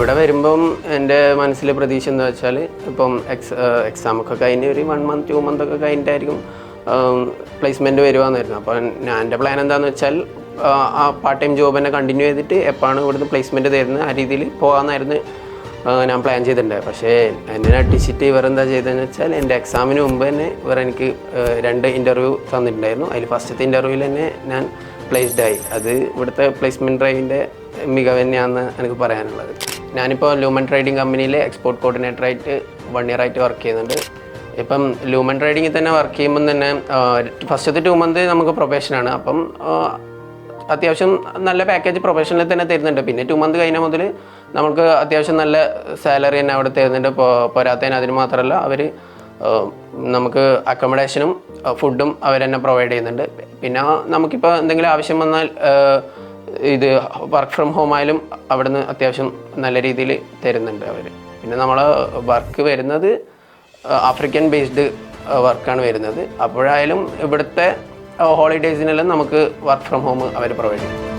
ഇവിടെ വരുമ്പം എൻ്റെ മനസ്സിൽ പ്രതീക്ഷ എന്താ വെച്ചാൽ ഇപ്പം എക്സാമൊക്കെ കഴിഞ്ഞ് ഒരു 1 month 2 month ഒക്കെ കഴിഞ്ഞിട്ടായിരിക്കും പ്ലേസ്മെൻറ്റ് വരുവാന്നായിരുന്നു. അപ്പോൾ എൻ്റെ പ്ലാൻ എന്താണെന്ന് വെച്ചാൽ ആ പാർട്ട് ടൈം ജോബ് തന്നെ കണ്ടിന്യൂ ചെയ്തിട്ട് എപ്പോഴാണ് ഇവിടുന്ന് പ്ലേസ്മെൻറ്റ് തരുന്നത് ആ രീതിയിൽ പോകാമെന്നായിരുന്നു ഞാൻ പ്ലാൻ ചെയ്തിട്ടുണ്ട്. പക്ഷേ എന്നെ അടിച്ചിട്ട് ഇവരെന്താ ചെയ്തതെന്ന് വെച്ചാൽ എൻ്റെ എക്സാമിന് മുമ്പ് തന്നെ ഇവർ എനിക്ക് 2 ഇൻ്റർവ്യൂ തന്നിട്ടുണ്ടായിരുന്നു. അതിൽ ഫസ്റ്റത്തെ ഇൻ്റർവ്യൂവിൽ തന്നെ ഞാൻ പ്ലേസ്ഡ് ആയി. അത് ഇവിടുത്തെ പ്ലേസ്മെൻറ്റ് ഡ്രൈവിൻ്റെ മികവ് തന്നെയാണെന്ന് എനിക്ക് പറയാനുള്ളത്. ഞാനിപ്പോൾ ലൂമൻ ട്രേഡിംഗ് കമ്പനിയിൽ എക്സ്പോർട്ട് കോർഡിനേറ്ററായിട്ട് 1 year ആയിട്ട് വർക്ക് ചെയ്യുന്നുണ്ട്. ഇപ്പം ലൂമൻ ട്രേഡിങ്ങിൽ തന്നെ വർക്ക് ചെയ്യുമ്പം തന്നെ ഫസ്റ്റത്തെ 2 month നമുക്ക് പ്രൊബേഷനാണ്. അപ്പം അത്യാവശ്യം നല്ല പാക്കേജ് പ്രൊഫഷനിൽ തന്നെ തരുന്നുണ്ട്. പിന്നെ 2 month കഴിഞ്ഞ മുതൽ നമുക്ക് അത്യാവശ്യം നല്ല സാലറി തന്നെ അവിടെ തരുന്നുണ്ട്. പോരാത്തതിന് അതിന് മാത്രമല്ല അവർ നമുക്ക് അക്കോമഡേഷനും ഫുഡും അവർ തന്നെ പ്രൊവൈഡ് ചെയ്യുന്നുണ്ട്. പിന്നെ നമുക്കിപ്പോൾ എന്തെങ്കിലും ആവശ്യം വന്നാൽ ഇത് വർക്ക് ഫ്രം ഹോം ആയാലും അവിടുന്ന് അത്യാവശ്യം നല്ല രീതിയിൽ തരുന്നുണ്ട് അവർ. പിന്നെ നമ്മൾ വർക്ക് വരുന്നത് ആഫ്രിക്കൻ ബേസ്ഡ് വർക്കാണ് വരുന്നത്. അപ്പോഴായാലും ഇവിടുത്തെ ഹോളിഡേയ്സിനെല്ലാം നമുക്ക് വർക്ക് ഫ്രം ഹോം അവർ പ്രൊവൈഡ് ചെയ്യും.